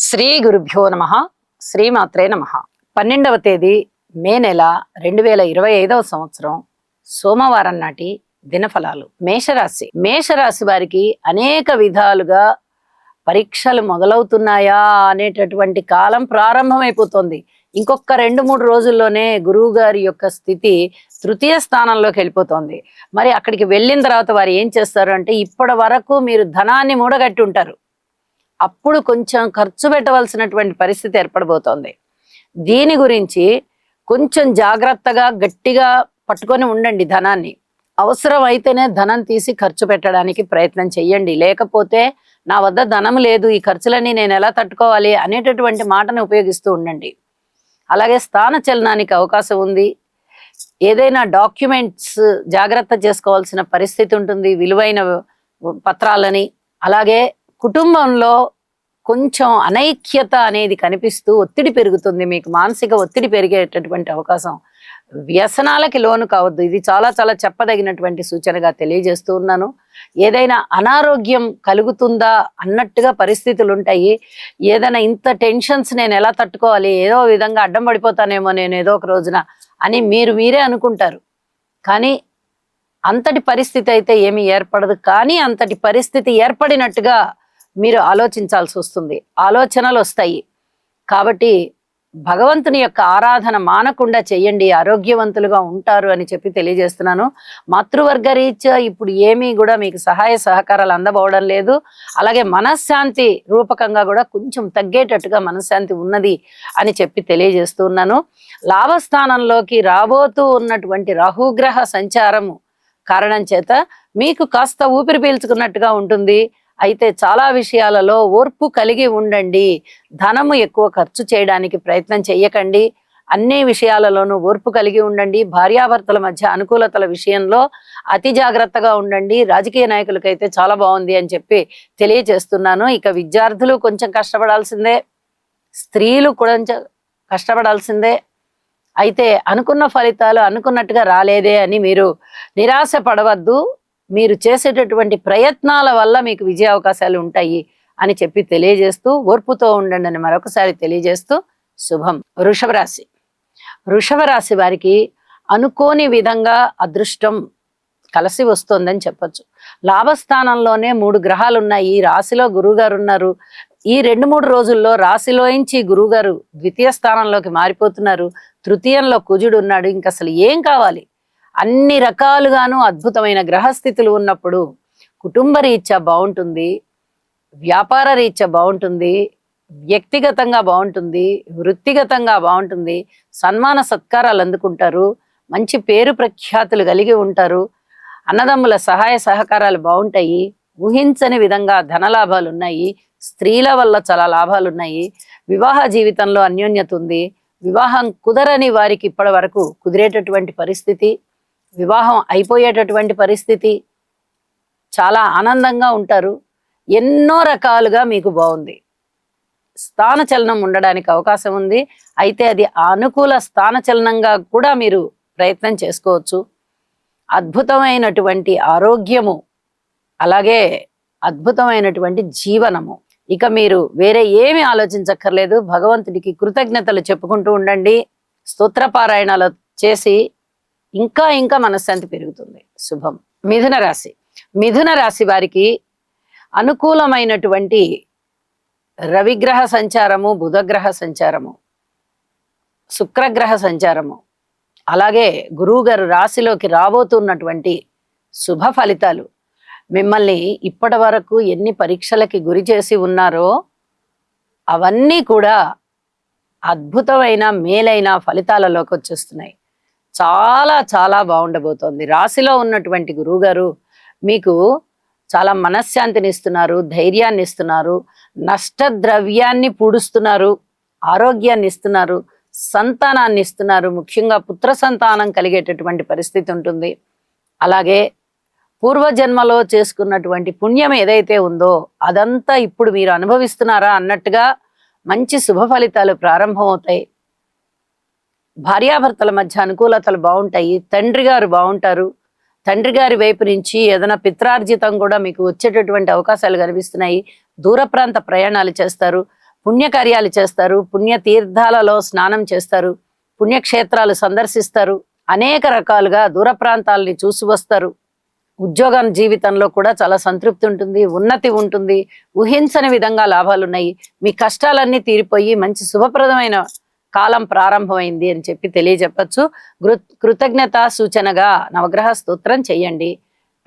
శ్రీ గురుభ్యో నమ. శ్రీమాత్రే నమ. 12వ తేదీ మే నెల 2025వ సంవత్సరం సోమవారం నాటి దినఫలాలు. మేషరాశి వారికి అనేక విధాలుగా పరీక్షలు మొదలవుతున్నాయా అనేటటువంటి కాలం ప్రారంభమైపోతుంది. ఇంకొక 2-3 రోజుల్లోనే గురువు గారి యొక్క స్థితి తృతీయ స్థానంలోకి వెళ్ళిపోతుంది. మరి అక్కడికి వెళ్ళిన తర్వాత వారు ఏం చేస్తారు అంటే, ఇప్పటి వరకు మీరు ధనాన్ని మూడగట్టి ఉంటారు, అప్పుడు కొంచెం ఖర్చు పెట్టవలసినటువంటి పరిస్థితి ఏర్పడబోతోంది. దీని గురించి కొంచెం జాగ్రత్తగా గట్టిగా పట్టుకొని ఉండండి. ధనాన్ని అవసరం అయితేనే ధనం తీసి ఖర్చు పెట్టడానికి ప్రయత్నం చెయ్యండి. లేకపోతే నా వద్ద ధనం లేదు, ఈ ఖర్చులన్నీ నేను ఎలా తట్టుకోవాలి అనేటటువంటి మాటను ఉపయోగిస్తూ ఉండండి. అలాగే స్థాన చలనానికి అవకాశం ఉంది. ఏదైనా డాక్యుమెంట్స్ జాగ్రత్త చేసుకోవాల్సిన పరిస్థితి ఉంటుంది, విలువైన పత్రాలని. అలాగే కుటుంబంలో కొంచెం అనైక్యత అనేది కనిపిస్తూ ఒత్తిడి పెరుగుతుంది, మీకు మానసిక ఒత్తిడి పెరిగేటటువంటి అవకాశం. వ్యసనాలకి లోను కావద్దు, ఇది చాలా చాలా చెప్పదగినటువంటి సూచనగా తెలియజేస్తూ ఉన్నాను. ఏదైనా అనారోగ్యం కలుగుతుందా అన్నట్టుగా పరిస్థితులు ఉంటాయి. ఏదైనా ఇంత టెన్షన్స్ నేను ఎలా తట్టుకోవాలి, ఏదో విధంగా అడ్డం పడిపోతానేమో నేను ఏదో ఒక రోజున అని మీరే అనుకుంటారు. కానీ అంతటి పరిస్థితి అయితే ఏమీ ఏర్పడదు. కానీ అంతటి పరిస్థితి ఏర్పడినట్టుగా మీరు ఆలోచించాల్సి వస్తుంది, ఆలోచనలు వస్తాయి. కాబట్టి భగవంతుని యొక్క ఆరాధన మానకుండా చెయ్యండి, ఆరోగ్యవంతులుగా ఉంటారు అని చెప్పి తెలియజేస్తున్నాను. మాతృవర్గ రీత్యా ఇప్పుడు ఏమీ కూడా మీకు సహాయ సహకారాలు అందబోవడం లేదు. అలాగే మనశ్శాంతి రూపకంగా కూడా కొంచెం తగ్గేటట్టుగా మనశ్శాంతి ఉన్నది అని చెప్పి తెలియజేస్తున్నాను. లాభస్థానంలోకి రాబోతూ ఉన్నటువంటి రాహుగ్రహ సంచారము కారణం చేత మీకు కాస్త ఊపిరి పీల్చుకున్నట్టుగా ఉంటుంది. అయితే చాలా విషయాలలో ఓర్పు కలిగి ఉండండి. ధనము ఎక్కువ ఖర్చు చేయడానికి ప్రయత్నం చెయ్యకండి. అన్ని విషయాలలోనూ ఓర్పు కలిగి ఉండండి. భార్యాభర్తల మధ్య అనుకూలతల విషయంలో అతి జాగ్రత్తగా ఉండండి. రాజకీయ నాయకులకైతే చాలా బాగుంది అని చెప్పి తెలియజేస్తున్నాను. ఇక విద్యార్థులు కొంచెం కష్టపడాల్సిందే, స్త్రీలు కొంచెం కష్టపడాల్సిందే. అయితే అనుకున్న ఫలితాలు అనుకున్నట్టుగా రాలేదే అని మీరు నిరాశ పడవద్దు. మీరు చేసేటటువంటి ప్రయత్నాల వల్ల మీకు విజయ అవకాశాలు ఉంటాయి అని చెప్పి తెలియజేస్తూ ఓర్పుతో ఉండండి అని మరొకసారి తెలియజేస్తూ శుభం. వృషభ రాశి వారికి అనుకోని విధంగా అదృష్టం కలిసి వస్తుందని చెప్పొచ్చు. లాభస్థానంలోనే 3 గ్రహాలు ఉన్నాయి, రాశిలో గురువుగారు ఉన్నారు. ఈ 2-3 రోజుల్లో రాశిలోంచి గురువుగారు ద్వితీయ స్థానంలోకి మారిపోతున్నారు, తృతీయంలో కుజుడు ఉన్నాడు. ఇంక అసలు ఏం కావాలి? అన్ని రకాలుగాను అద్భుతమైన గ్రహస్థితులు ఉన్నప్పుడు కుటుంబ రీత్యా బాగుంటుంది, వ్యాపార రీత్యా బాగుంటుంది, వ్యక్తిగతంగా బాగుంటుంది, వృత్తిగతంగా బాగుంటుంది. సన్మాన సత్కారాలు అందుకుంటారు, మంచి పేరు ప్రఖ్యాతులు కలిగి ఉంటారు. అన్నదమ్ముల సహాయ సహకారాలు బాగుంటాయి. ఊహించని విధంగా ధనలాభాలు ఉన్నాయి. స్త్రీల వల్ల చాలా లాభాలు ఉన్నాయి. వివాహ జీవితంలో అన్యోన్యత ఉంది. వివాహం కుదరని వారికి ఇప్పటి వరకు కుదిరేటటువంటి పరిస్థితి, వివాహం అయిపోయేటటువంటి పరిస్థితి, చాలా ఆనందంగా ఉంటారు. ఎన్నో రకాలుగా మీకు బాగుంది. స్థాన చలనం ఉండడానికి అవకాశం ఉంది. అయితే అది అనుకూల స్థాన చలనంగా కూడా మీరు ప్రయత్నం చేసుకోవచ్చు. అద్భుతమైనటువంటి ఆరోగ్యము, అలాగే అద్భుతమైనటువంటి జీవనము. ఇక మీరు వేరే ఏమి ఆలోచించక్కర్లేదు. భగవంతుడికి కృతజ్ఞతలు చెప్పుకుంటూ ఉండండి. స్తోత్రపారాయణాలు చేసి ఇంకా మనశ్శాంతి పెరుగుతుంది. శుభం. మిథున రాశి వారికి అనుకూలమైనటువంటి రవిగ్రహ సంచారము, బుధగ్రహ సంచారము, శుక్రగ్రహ సంచారము, అలాగే గురువు గారు రాశిలోకి రాబోతున్నటువంటి శుభ ఫలితాలు మిమ్మల్ని ఇప్పటి వరకు ఎన్ని పరీక్షలకి గురి చేసి ఉన్నారో అవన్నీ కూడా అద్భుతమైన మేలైన ఫలితాలలోకి వచ్చేస్తున్నాయి. చాలా చాలా బాగుండబోతోంది. రాశిలో ఉన్నటువంటి గురువుగారు మీకు చాలా మనశ్శాంతిని ఇస్తున్నారు, ధైర్యాన్ని ఇస్తున్నారు, నష్టద్రవ్యాన్ని పూడుస్తున్నారు, ఆరోగ్యాన్ని ఇస్తున్నారు, సంతానాన్ని ఇస్తున్నారు. ముఖ్యంగా పుత్ర సంతానం కలిగేటటువంటి పరిస్థితి ఉంటుంది. అలాగే పూర్వజన్మలో చేసుకున్నటువంటి పుణ్యం ఏదైతే ఉందో అదంతా ఇప్పుడు మీరు అనుభవిస్తున్నారా అన్నట్టుగా మంచి శుభ ఫలితాలు ప్రారంభమవుతాయి. భార్యాభర్తల మధ్య అనుకూలతలు బాగుంటాయి. తండ్రి గారు బాగుంటారు. తండ్రి గారి వైపు నుంచి ఏదైనా పిత్రార్జితం కూడా మీకు వచ్చేటటువంటి అవకాశాలు కనిపిస్తున్నాయి. దూర ప్రాంత ప్రయాణాలు చేస్తారు. పుణ్యకార్యాలు చేస్తారు, పుణ్య తీర్థాలలో స్నానం చేస్తారు, పుణ్యక్షేత్రాలు సందర్శిస్తారు, అనేక రకాలుగా దూర ప్రాంతాలని చూసి వస్తారు. ఉద్యోగం జీవితంలో కూడా చాలా సంతృప్తి ఉంటుంది, ఉన్నతి ఉంటుంది, ఊహించని విధంగా లాభాలున్నాయి. మీ కష్టాలన్నీ తీరిపోయి మంచి శుభప్రదమైన కాలం ప్రారంభమైంది అని చెప్పి తెలియజెప్పచ్చు. కృతజ్ఞత సూచనగా నవగ్రహ స్తోత్రం చెయ్యండి.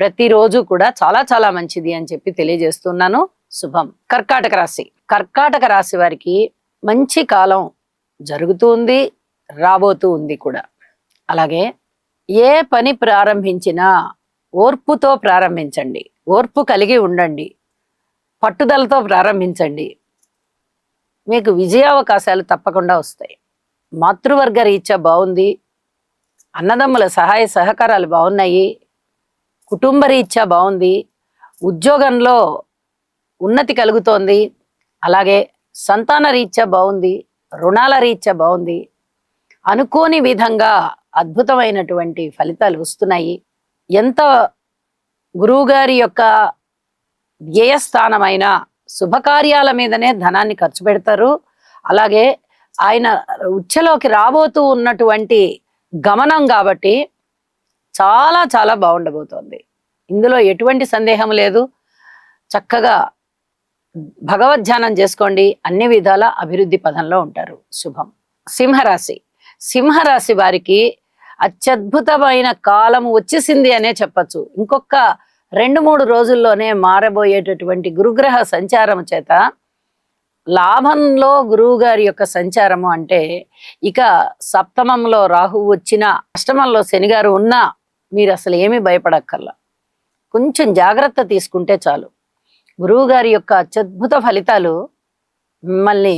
ప్రతిరోజు కూడా చాలా చాలా మంచిది అని చెప్పి తెలియజేస్తున్నాను. శుభం. కర్కాటక రాశి. కర్కాటక రాశి వారికి మంచి కాలం జరుగుతుంది, రాబోతూ ఉంది కూడా. అలాగే ఏ పని ప్రారంభించినా ఓర్పుతో ప్రారంభించండి, ఓర్పు కలిగి ఉండండి, పట్టుదలతో ప్రారంభించండి. మీకు విజయావకాశాలు తప్పకుండా వస్తాయి. మాతృవర్గ రీత్యా బాగుంది, అన్నదమ్ముల సహాయ సహకారాలు బాగున్నాయి, కుటుంబ రీత్యా బాగుంది, ఉద్యోగంలో ఉన్నతి కలుగుతోంది, అలాగే సంతాన రీత్యా బాగుంది, రుణాల రీత్యా బాగుంది. అనుకోని విధంగా అద్భుతమైనటువంటి ఫలితాలు వస్తున్నాయి. ఎంత గురువుగారి యొక్క వ్యయస్థానమైన శుభకార్యాల మీదనే ధనాన్ని ఖర్చు పెడతారు. అలాగే ఆయన ఉచ్ఛలోకి రాబోతూ ఉన్నటువంటి గమనం కాబట్టి చాలా చాలా బాగుండబోతోంది. ఇందులో ఎటువంటి సందేహం లేదు. చక్కగా భగవద్ధ్యానం చేసుకోండి, అన్ని విధాల అభివృద్ధి పదంలో ఉంటారు. శుభం. సింహరాశి. సింహరాశి వారికి అత్యద్భుతమైన కాలం వచ్చేసింది అనే చెప్పచ్చు. ఇంకొక 2-3 రోజుల్లోనే మారబోయేటటువంటి గురుగ్రహ సంచారం చేత లాభంలో గురువు గారి యొక్క సంచారము అంటే, ఇక సప్తమంలో రాహువు వచ్చినా, అష్టమంలో శనిగారు ఉన్నా మీరు అసలు ఏమీ భయపడక్కర్లా. కొంచెం జాగ్రత్త తీసుకుంటే చాలు. గురువు గారి యొక్క అత్యద్భుత ఫలితాలు మిమ్మల్ని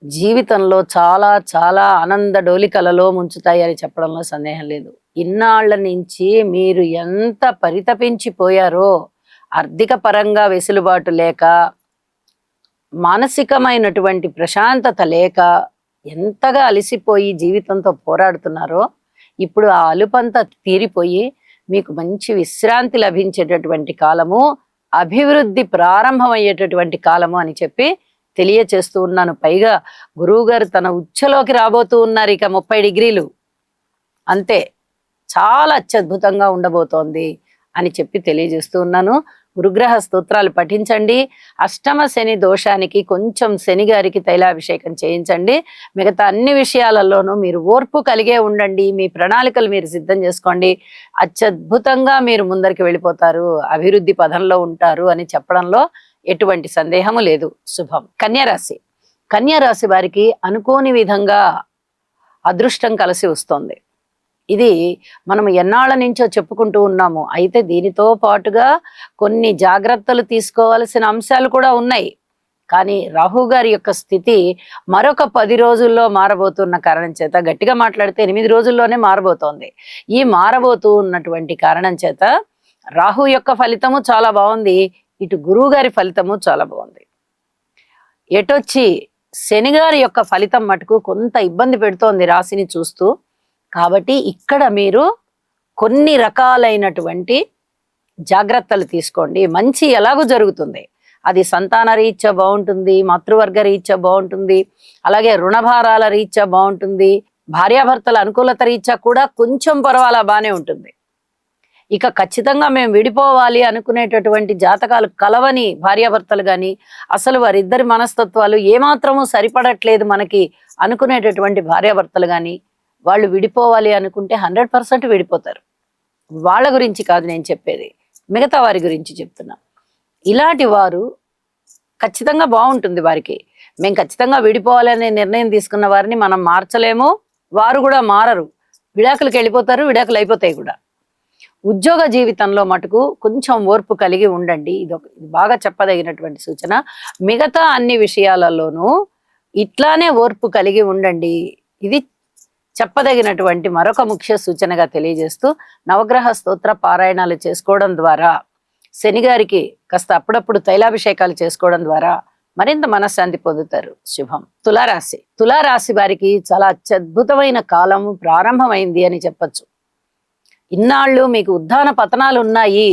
జీవితంలో చాలా చాలా ఆనంద డోలికలలో ముంచుతాయి అని చెప్పడంలో సందేహం లేదు. ఇన్నాళ్ల నుంచి మీరు ఎంత పరితపించిపోయారో, ఆర్థిక పరంగా వెసులుబాటు లేక, మానసికమైనటువంటి ప్రశాంతత లేక ఎంతగా అలసిపోయి జీవితంతో పోరాడుతున్నారో, ఇప్పుడు ఆ అలుపంతా తీరిపోయి మీకు మంచి విశ్రాంతి లభించేటటువంటి కాలము, అభివృద్ధి ప్రారంభమయ్యేటటువంటి కాలము అని చెప్పి తెలియచేస్తూ ఉన్నాను. పైగా గురువుగారు తన ఉచ్ఛలోకి రాబోతూ ఉన్నారు. ఇక 30 డిగ్రీలు అంతే, చాలా అత్యద్భుతంగా ఉండబోతోంది అని చెప్పి తెలియజేస్తూ ఉన్నాను. గురుగ్రహ స్తోత్రాలు పఠించండి. అష్టమ శని దోషానికి కొంచెం శని గారికి తైలాభిషేకం చేయించండి. మిగతా అన్ని విషయాలలోనూ మీరు ఓర్పు కలిగే ఉండండి. మీ ప్రణాళికలు మీరు సిద్ధం చేసుకోండి. అత్యద్భుతంగా మీరు ముందరికి వెళ్ళిపోతారు, అభివృద్ధి పదంలో ఉంటారు అని చెప్పడంలో ఎటువంటి సందేహము లేదు. శుభం. కన్యారాశి. కన్యారాశి వారికి అనుకోని విధంగా అదృష్టం కలిసి వస్తుంది. ఇది మనం ఎన్నాళ్ళ నుంచో చెప్పుకుంటూ ఉన్నాము. అయితే దీనితో పాటుగా కొన్ని జాగ్రత్తలు తీసుకోవాల్సిన అంశాలు కూడా ఉన్నాయి. కానీ రాహు గారి యొక్క స్థితి మరొక 10 రోజుల్లో మారబోతున్న కారణం చేత, గట్టిగా మాట్లాడితే 8 రోజుల్లోనే మారబోతోంది. ఈ మారబోతూ ఉన్నటువంటి కారణం చేత రాహు యొక్క ఫలితము చాలా బాగుంది, ఇటు గురువు గారి ఫలితము చాలా బాగుంది. ఎటొచ్చి శనిగారి యొక్క ఫలితం మటుకు కొంత ఇబ్బంది పెడుతోంది రాశిని చూస్తూ. కాబట్టి ఇక్కడ మీరు కొన్ని రకాలైనటువంటి జాగ్రత్తలు తీసుకోండి. మంచి ఎలాగూ జరుగుతుంది. అది సంతాన రీత్యా బాగుంటుంది, మాతృవర్గ రీత్యా బాగుంటుంది, అలాగే రుణభారాల రీత్యా బాగుంటుంది, భార్యాభర్తల అనుకూలత రీత్యా కూడా కొంచెం పర్వాలా బాగానే ఉంటుంది. ఇక ఖచ్చితంగా మేము విడిపోవాలి అనుకునేటటువంటి జాతకాలు కలవని భార్యాభర్తలు కానీ, అసలు వారిద్దరి మనస్తత్వాలు ఏమాత్రము సరిపడట్లేదు మనకి అనుకునేటటువంటి భార్యాభర్తలు కానీ, వాళ్ళు విడిపోవాలి అనుకుంటే 100% విడిపోతారు. వాళ్ళ గురించి కాదు నేను చెప్పేది, మిగతా వారి గురించి చెప్తున్నా. ఇలాంటి వారు ఖచ్చితంగా బాగుంటుంది వారికి. మేము ఖచ్చితంగా విడిపోవాలనే నిర్ణయం తీసుకున్న వారిని మనం మార్చలేము, వారు కూడా మారరు. విడాకులకు వెళ్ళిపోతారు, విడాకులు అయిపోతాయి కూడా. ఉద్యోగ జీవితంలో మటుకు కొంచెం ఓర్పు కలిగి ఉండండి. ఇది బాగా చెప్పదగినటువంటి సూచన. మిగతా అన్ని విషయాలలోనూ ఇట్లానే ఓర్పు కలిగి ఉండండి. ఇది చెప్పదగినటువంటి మరొక ముఖ్య సూచనగా తెలియజేస్తూ, నవగ్రహ స్తోత్ర పారాయణాలు చేసుకోవడం ద్వారా, శనిగారికి కాస్త అప్పుడప్పుడు తైలాభిషేకాలు చేసుకోవడం ద్వారా మరింత మనశ్శాంతి పొందుతారు. శుభం. తులారాశి. తులారాశి వారికి చాలా అత్యద్భుతమైన కాలం ప్రారంభమైంది అని చెప్పచ్చు. ఇన్నాళ్ళు మీకు ఉద్దాన పతనాలు ఉన్నాయి,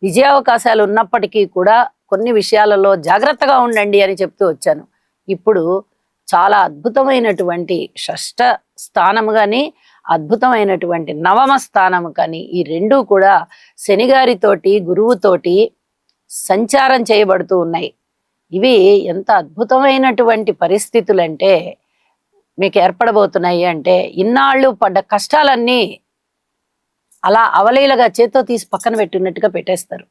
విజయావకాశాలు ఉన్నప్పటికీ కూడా కొన్ని విషయాలలో జాగ్రత్తగా ఉండండి అని చెప్తూ వచ్చాను. ఇప్పుడు చాలా అద్భుతమైనటువంటి షష్ఠ స్థానము కానీ అద్భుతమైనటువంటి నవమ స్థానము కానీ ఈ రెండూ కూడా శనిగారితోటి గురువుతోటి సంచారం చేయబడుతూ ఉన్నాయి. ఇవి ఎంత అద్భుతమైనటువంటి పరిస్థితులంటే మీకు ఏర్పడబోతున్నాయి అంటే ఇన్నాళ్ళు పడ్డ కష్టాలన్నీ అలా అవలీలగా చేత్తో తీసి పక్కన పెట్టినట్టుగా పెట్టేస్తారు.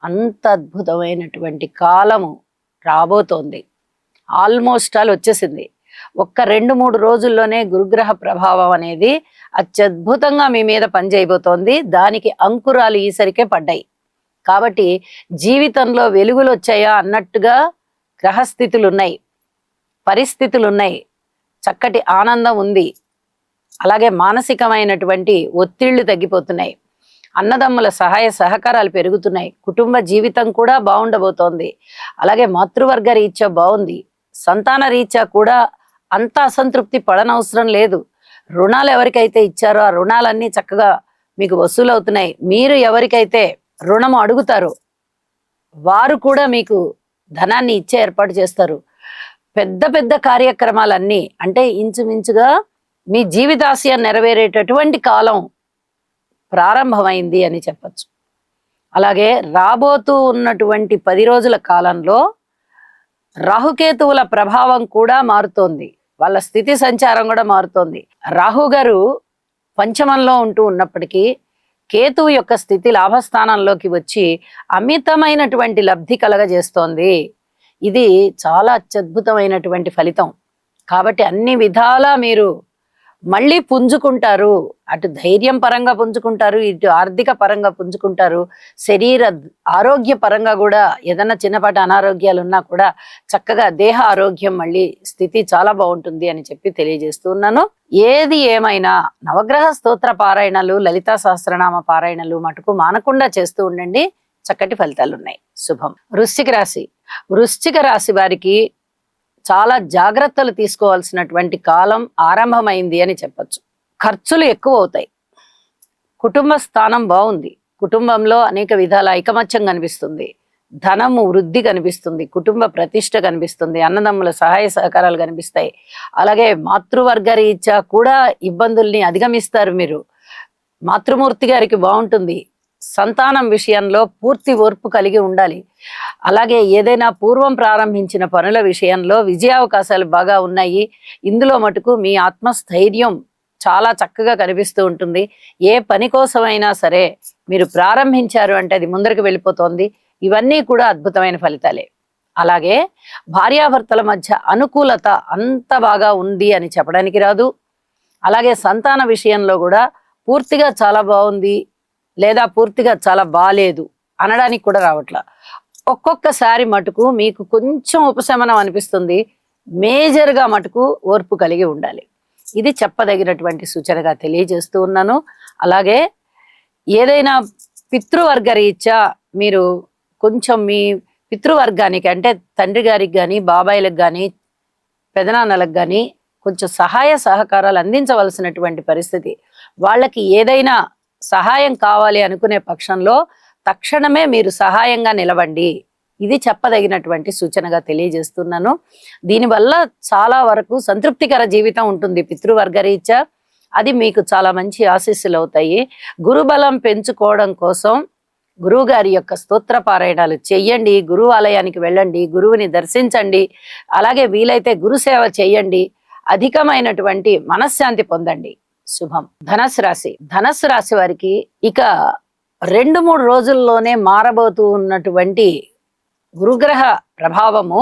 అంత అద్భుతమైనటువంటి కాలము రాబోతోంది. ఆల్మోస్ట్ ఆల్ వచ్చేసింది. ఒక్క 2-3 రోజుల్లోనే గురుగ్రహ ప్రభావం అనేది అత్యద్భుతంగా మీ మీద పనిచేయబోతోంది. దానికి అంకురాలు ఈసరికే పడ్డాయి. కాబట్టి జీవితంలో వెలుగులు వచ్చాయా అన్నట్టుగా గ్రహస్థితులు ఉన్నాయి, పరిస్థితులు ఉన్నాయి, చక్కటి ఆనందం ఉంది. అలాగే మానసికమైనటువంటి ఒత్తిళ్లు తగ్గిపోతున్నాయి. అన్నదమ్ముల సహాయ సహకారాలు పెరుగుతున్నాయి. కుటుంబ జీవితం కూడా బాగుండబోతోంది. అలాగే మాతృవర్గ రీత్యా బాగుంది. సంతాన రీత్యా కూడా అంత అసంతృప్తి పడనవసరం లేదు. రుణాలు ఎవరికైతే ఇచ్చారో ఆ రుణాలన్నీ చక్కగా మీకు వసూలవుతున్నాయి. మీరు ఎవరికైతే రుణము అడుగుతారో వారు కూడా మీకు ధనాన్ని ఇచ్చే ఏర్పాటు చేస్తారు. పెద్ద పెద్ద కార్యక్రమాలన్నీ అంటే ఇంచుమించుగా మీ జీవితాశయం నెరవేరేటటువంటి కాలం ప్రారంభమైంది అని చెప్పచ్చు. అలాగే రాబోతూ ఉన్నటువంటి 10 రోజుల కాలంలో రాహుకేతువుల ప్రభావం కూడా మారుతోంది. వాళ్ళ స్థితి సంచారం కూడా మారుతోంది. రాహు గారు పంచమంలో ఉంటూ ఉన్నప్పటికీ కేతువు యొక్క స్థితి లాభస్థానంలోకి వచ్చి అమితమైనటువంటి లబ్ధి కలగజేస్తోంది. ఇది చాలా అత్యద్భుతమైనటువంటి ఫలితం. కాబట్టి అన్ని విధాలా మీరు మళ్ళీ పుంజుకుంటారు. అటు ధైర్యం పరంగా పుంజుకుంటారు, ఇటు ఆర్థిక పరంగా పుంజుకుంటారు, శరీర ఆరోగ్య పరంగా కూడా ఏదన్నా చిన్నపాటి అనారోగ్యాలు ఉన్నా కూడా చక్కగా దేహ ఆరోగ్యం మళ్ళీ స్థితి చాలా బాగుంటుంది అని చెప్పి తెలియజేస్తూ ఉన్నాను. ఏది ఏమైనా నవగ్రహ స్తోత్ర పారాయణలు, లలితా సహస్రనామ పారాయణలు మటుకు మానకుండా చేస్తూ ఉండండి. చక్కటి ఫలితాలు ఉన్నాయి. శుభం. వృశ్చిక రాశి వారికి చాలా జాగ్రత్తలు తీసుకోవాల్సినటువంటి కాలం ఆరంభమైంది అని చెప్పచ్చు. ఖర్చులు ఎక్కువ అవుతాయి. కుటుంబ స్థానం బాగుంది. కుటుంబంలో అనేక విధాల ఐకమత్యం కనిపిస్తుంది. ధనము వృద్ధి కనిపిస్తుంది. కుటుంబ ప్రతిష్ట కనిపిస్తుంది. అన్నదమ్ముల సహాయ సహకారాలు కనిపిస్తాయి. అలాగే మాతృవర్గ రీత్యా కూడా ఇబ్బందుల్ని అధిగమిస్తారు మీరు. మాతృమూర్తి గారికి బాగుంటుంది. సంతానం విషయంలో పూర్తి ఓర్పు కలిగి ఉండాలి. అలాగే ఏదైనా పూర్వం ప్రారంభించిన పనుల విషయంలో విజయావకాశాలు బాగా ఉన్నాయి. ఇందులో మటుకు మీ ఆత్మస్థైర్యం చాలా చక్కగా కనిపిస్తూ ఉంటుంది. ఏ పని కోసమైనా సరే మీరు ప్రారంభించారు అంటే అది ముందరికి వెళ్ళిపోతోంది. ఇవన్నీ కూడా అద్భుతమైన ఫలితాలే. అలాగే భార్యాభర్తల మధ్య అనుకూలత అంత బాగా ఉంది అని చెప్పడానికి రాదు. అలాగే సంతాన విషయంలో కూడా పూర్తిగా చాలా బాగుంది లేదా పూర్తిగా చాలా బాలేదు అనడానికి కూడా రావట్లా. ఒక్కొక్కసారి మటుకు మీకు కొంచెం ఉపశమనం అనిపిస్తుంది. మేజర్గా మటుకు ఓర్పు కలిగి ఉండాలి. ఇది చెప్పదగినటువంటి సూచనగా తెలియజేస్తూ ఉన్నాను. అలాగే ఏదైనా పితృవర్గ రీత్యా మీరు కొంచెం మీ పితృవర్గానికి అంటే తండ్రి గారికి కానీ బాబాయిలకు కానీ పెదనాన్నలకు కానీ కొంచెం సహాయ సహకారాలు అందించవలసినటువంటి పరిస్థితి. వాళ్ళకి ఏదైనా సహాయం కావాలి అనుకునే పక్షంలో తక్షణమే మీరు సహాయంగా నిలవండి. ఇది చెప్పదగినటువంటి సూచనగా తెలియజేస్తున్నాను. దీనివల్ల చాలా వరకు సంతృప్తికర జీవితం ఉంటుంది పితృవర్గ రీత్యా. అది మీకు చాలా మంచి ఆశీస్సులు అవుతాయి. గురుబలం పెంచుకోవడం కోసం గురువు గారి యొక్క స్తోత్ర పారాయణాలు చెయ్యండి. గురువు ఆలయానికి వెళ్ళండి, గురువుని దర్శించండి. అలాగే వీలైతే గురుసేవ చెయ్యండి. అధికమైనటువంటి మనశ్శాంతి పొందండి. శుభం. ధనస్సు రాశి వారికి ఇక 2-3 రోజుల్లోనే మారబోతూ ఉన్నటువంటి గురుగ్రహ ప్రభావము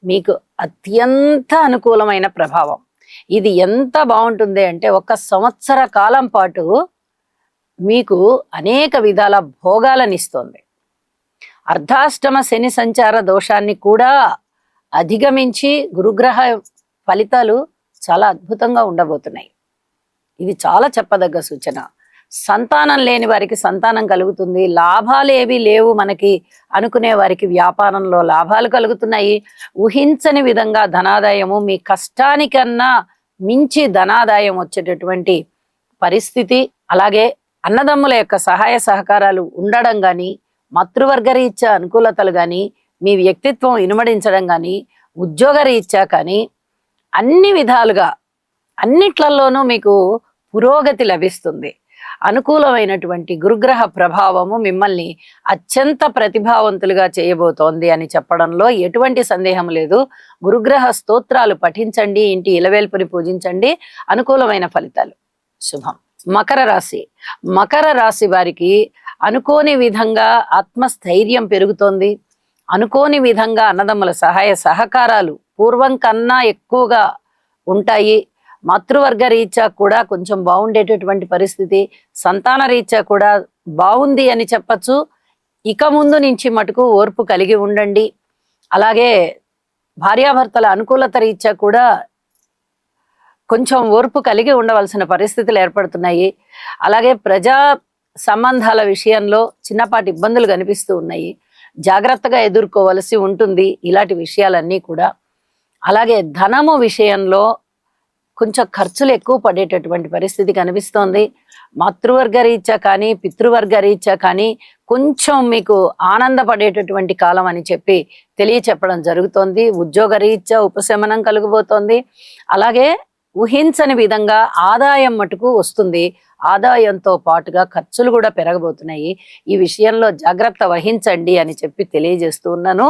మీకు అత్యంత అనుకూలమైన ప్రభావం. ఇది ఎంత బాగుంటుంది అంటే 1 సంవత్సర కాలం పాటు మీకు అనేక విధాల భోగాలను ఇస్తుంది. అర్ధాష్టమ శని సంచార దోషాన్ని కూడా అధిగమించి గురుగ్రహ ఫలితాలు చాలా అద్భుతంగా ఉండబోతున్నాయి. ఇది చాలా చెప్పదగ్గ సూచన. సంతానం లేని వారికి సంతానం కలుగుతుంది. లాభాలు ఏవి లేవు మనకి అనుకునే వారికి వ్యాపారంలో లాభాలు కలుగుతున్నాయి. ఊహించని విధంగా ధనాదాయము, మీ కష్టానికన్నా మించి ధనాదాయం వచ్చేటటువంటి పరిస్థితి. అలాగే అన్నదమ్ముల యొక్క సహాయ సహకారాలు ఉండడం కానీ, మాతృవర్గ రీత్యా అనుకూలతలు కానీ, మీ వ్యక్తిత్వం ఇనుమడించడం కానీ, ఉద్యోగ రీత్యా కానీ అన్ని విధాలుగా అన్నిట్లలోనూ మీకు పురోగతి లభిస్తుంది. అనుకూలమైనటువంటి గురుగ్రహ ప్రభావము మిమ్మల్ని అత్యంత ప్రతిభావంతులుగా చేయబోతోంది అని చెప్పడంలో ఎటువంటి సందేహం లేదు. గురుగ్రహ స్తోత్రాలు పఠించండి, ఇంటి ఇలవేల్పుని పూజించండి, అనుకూలమైన ఫలితాలు. శుభం. మకర రాశి. మకర రాశి వారికి అనుకోని విధంగా ఆత్మస్థైర్యం పెరుగుతోంది. అనుకోని విధంగా అన్నదమ్ముల సహాయ సహకారాలు పూర్వం కన్నా ఎక్కువగా ఉంటాయి. మాతృవర్గ రీత్యా కూడా కొంచెం బాగుండేటటువంటి పరిస్థితి, సంతాన రీత్యా కూడా బాగుంది అని చెప్పచ్చు. ఇక ముందు నుంచి మటుకు ఓర్పు కలిగి ఉండండి. అలాగే భార్యాభర్తల అనుకూలత రీత్యా కూడా కొంచెం ఓర్పు కలిగి ఉండవలసిన పరిస్థితులు ఏర్పడుతున్నాయి. అలాగే ప్రజా సంబంధాల విషయంలో చిన్నపాటి ఇబ్బందులు కనిపిస్తూ ఉన్నాయి, జాగ్రత్తగా ఎదుర్కోవలసి ఉంటుంది ఇలాంటి విషయాలన్నీ కూడా. అలాగే ధనము విషయంలో కొంచెం ఖర్చులు ఎక్కువ పడేటటువంటి పరిస్థితి కనిపిస్తోంది. మాతృవర్గ రీత్యా కానీ పితృవర్గ రీత్యా కానీ కొంచెం మీకు ఆనందపడేటటువంటి కాలం అని చెప్పి తెలియచెప్పడం జరుగుతోంది. ఉద్యోగ రీత్యా ఉపశమనం కలుగబోతోంది. అలాగే ఊహించని విధంగా ఆదాయం మటుకు వస్తుంది. ఆదాయంతో పాటుగా ఖర్చులు కూడా పెరగబోతున్నాయి. ఈ విషయంలో జాగ్రత్త వహించండి అని చెప్పి తెలియజేస్తూ ఉన్నాను.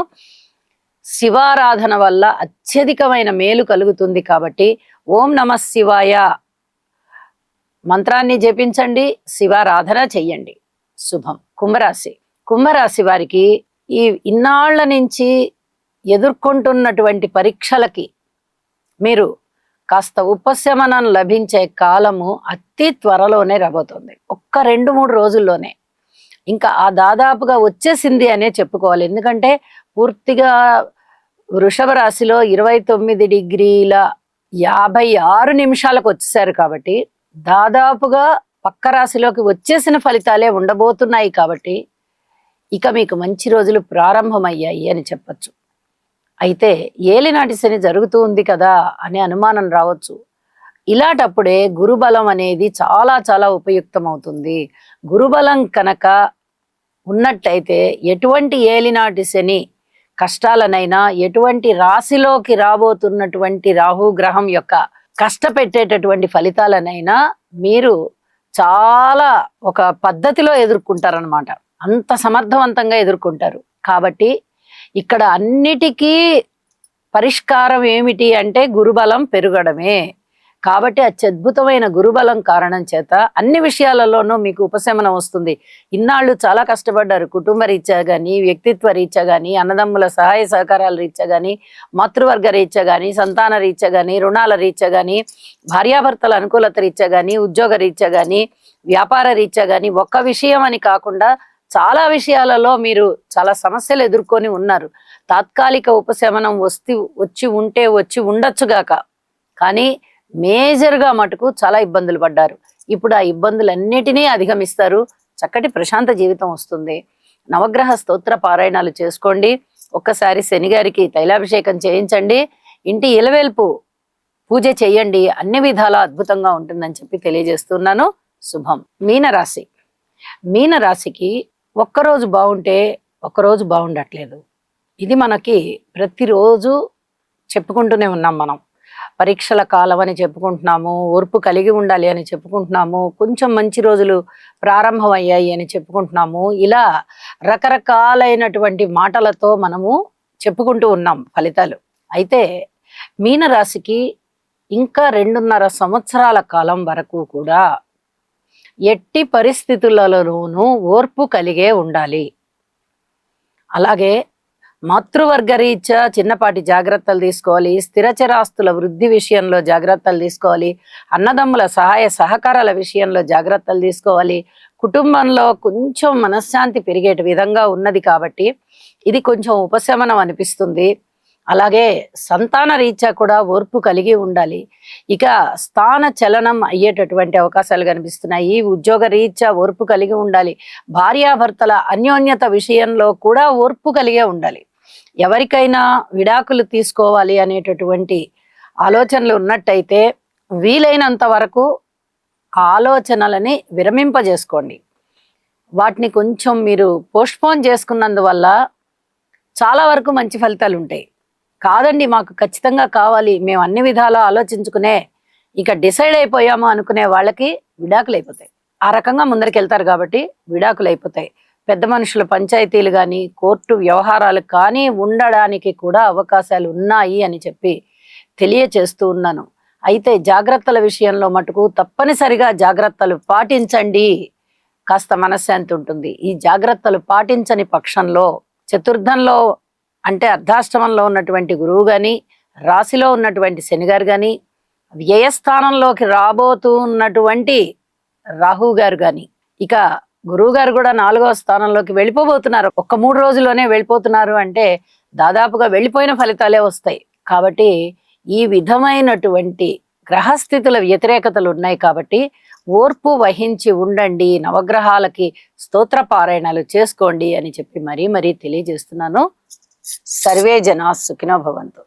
శివారాధన వల్ల అత్యధికమైన మేలు కలుగుతుంది కాబట్టి ఓం నమ శివాయ మంత్రాన్ని జపించండి, శివారాధన చెయ్యండి. శుభం. కుంభరాశి. కుంభరాశి వారికి ఈ ఇన్నాళ్ల నుంచి ఎదుర్కొంటున్నటువంటి పరీక్షలకి మీరు కాస్త ఉపశమనం లభించే కాలము అతి త్వరలోనే రాబోతుంది. ఒక్క 2-3 రోజుల్లోనే ఇంకా ఆ దాదాపుగా వచ్చేసింది అనే చెప్పుకోవాలి. ఎందుకంటే పూర్తిగా వృషభ రాశిలో 29°56' వచ్చేసారు కాబట్టి దాదాపుగా పక్క రాశిలోకి వచ్చేసిన ఫలితాలే ఉండబోతున్నాయి. కాబట్టి ఇక మీకు మంచి రోజులు ప్రారంభమయ్యాయి అని చెప్పచ్చు. అయితే ఏలినాటి శని జరుగుతూ ఉంది కదా అనే అనుమానం రావచ్చు. ఇలాంటప్పుడే గురుబలం అనేది చాలా చాలా ఉపయుక్తం అవుతుంది. గురుబలం కనుక ఉన్నట్టయితే ఎటువంటి ఏలినాటి శని కష్టాలనైనా, ఎటువంటి రాశిలోకి రాబోతున్నటువంటి రాహు గ్రహం యొక్క కష్టపెట్టేటటువంటి ఫలితాలనైనా మీరు చాలా ఒక పద్ధతిలో ఎదుర్కొంటారనమాట. అంత సమర్థవంతంగా ఎదుర్కొంటారు. కాబట్టి ఇక్కడ అన్నిటికీ పరిష్కారం ఏమిటి అంటే గురుబలం పెరగడమే. కాబట్టి అత్యద్భుతమైన గురుబలం కారణం చేత అన్ని విషయాలలోనూ మీకు ఉపశమనం వస్తుంది. ఇన్నాళ్ళు చాలా కష్టపడ్డారు, కుటుంబ రీత్యా కానీ, వ్యక్తిత్వ రీత్యా కానీ, అన్నదమ్ముల సహాయ సహకారాల రీత్యా కానీ, మాతృవర్గ రీత్యా కానీ, సంతాన రీత్యా కానీ, రుణాల రీత్యా కానీ, భార్యాభర్తల అనుకూలత రీత్యా కానీ, ఉద్యోగ రీత్యా కానీ, వ్యాపార రీత్యా కానీ, ఒక్క విషయం అని కాకుండా చాలా విషయాలలో మీరు చాలా సమస్యలు ఎదుర్కొని ఉన్నారు. తాత్కాలిక ఉపశమనం వచ్చి ఉండొచ్చుగాక, కానీ మేజర్గా మటుకు చాలా ఇబ్బందులు పడ్డారు. ఇప్పుడు ఆ ఇబ్బందులన్నిటినీ అధిగమిస్తారు. చక్కటి ప్రశాంత జీవితం వస్తుంది. నవగ్రహ స్తోత్ర పారాయణాలు చేసుకోండి. ఒక్కసారి శనిగారికి తైలాభిషేకం చేయించండి. ఇంటి ఇలవేల్పు పూజ చేయండి. అన్ని విధాలా అద్భుతంగా ఉంటుందని చెప్పి తెలియజేస్తున్నాను. శుభం. మీనరాశి. మీనరాశికి ఒక్కరోజు బాగుంటే ఒక్కరోజు బాగుండట్లేదు. ఇది మనకి ప్రతిరోజు చెప్పుకుంటూనే ఉన్నాం. మనం పరీక్షల కాలం అని చెప్పుకుంటున్నాము, ఓర్పు కలిగి ఉండాలి అని చెప్పుకుంటున్నాము, కొంచెం మంచి రోజులు ప్రారంభమయ్యాయి అని చెప్పుకుంటున్నాము. ఇలా రకరకాలైనటువంటి మాటలతో మనము చెప్పుకుంటూ ఉన్నాం ఫలితాలు. అయితే మీనరాశికి ఇంకా 2.5 సంవత్సరాల కాలం వరకు కూడా ఎట్టి పరిస్థితులలోనూ ఓర్పు కలిగే ఉండాలి. అలాగే మాతృవర్గ రీత్యా చిన్నపాటి జాగ్రత్తలు తీసుకోవాలి. స్థిరచరాస్తుల వృద్ధి విషయంలో జాగ్రత్తలు తీసుకోవాలి. అన్నదమ్ముల సహాయ సహకారాల విషయంలో జాగ్రత్తలు తీసుకోవాలి. కుటుంబంలో కొంచెం మనశ్శాంతి పెరిగే విధంగా ఉన్నది కాబట్టి ఇది కొంచెం ఉపశమనం అనిపిస్తుంది. అలాగే సంతాన రీత్యా కూడా ఓర్పు కలిగి ఉండాలి. ఇక స్థాన చలనం అయ్యేటటువంటి అవకాశాలు కనిపిస్తున్నాయి. ఉద్యోగ రీత్యా ఓర్పు కలిగి ఉండాలి. భార్యాభర్తల అన్యోన్యత విషయంలో కూడా ఓర్పు కలిగే ఉండాలి. ఎవరికైనా విడాకులు తీసుకోవాలి అనేటటువంటి ఆలోచనలు ఉన్నట్టయితే వీలైనంత వరకు ఆలోచనలని విరమింపజేసుకోండి. వాటిని కొంచెం మీరు పోస్ట్పోన్ చేసుకున్నందువల్ల చాలా వరకు మంచి ఫలితాలు ఉంటాయి. కాదండి మాకు ఖచ్చితంగా కావాలి, మేము అన్ని విధాలా ఆలోచించుకునే ఇక డిసైడ్ అయిపోయాము అనుకునే వాళ్ళకి విడాకులు అయిపోతాయి. ఆ రకంగా ముందరికి వెళ్తారు కాబట్టి విడాకులు అయిపోతాయి. పెద్ద మనుషుల పంచాయతీలు కానీ కోర్టు వ్యవహారాలు కానీ ఉండడానికి కూడా అవకాశాలు ఉన్నాయి అని చెప్పి తెలియచేస్తూ ఉన్నాను. అయితే జాగ్రత్తల విషయంలో మటుకు తప్పనిసరిగా జాగ్రత్తలు పాటించండి, కాస్త మనశ్శాంతి ఉంటుంది. ఈ జాగ్రత్తలు పాటించని పక్షంలో చతుర్థంలో అంటే అర్ధాష్టమంలో ఉన్నటువంటి గురువు కానీ, రాశిలో ఉన్నటువంటి శనిగారు కానీ, వ్యయస్థానంలోకి రాబోతూ ఉన్నటువంటి రాహు గారు కానీ, ఇక గురువు గారు కూడా 4వ స్థానంలోకి వెళ్ళిపోబోతున్నారు. ఒక్క 3 రోజుల్లోనే వెళ్ళిపోతున్నారు అంటే దాదాపుగా వెళ్ళిపోయిన ఫలితాలే వస్తాయి. కాబట్టి ఈ విధమైనటువంటి గ్రహస్థితుల వ్యతిరేకతలు ఉన్నాయి కాబట్టి ఓర్పు వహించి ఉండండి, నవగ్రహాలకి స్తోత్ర పారాయణాలు చేసుకోండి అని చెప్పి మరీ తెలియజేస్తున్నాను. సర్వే జనా సుఖినో భవంతు.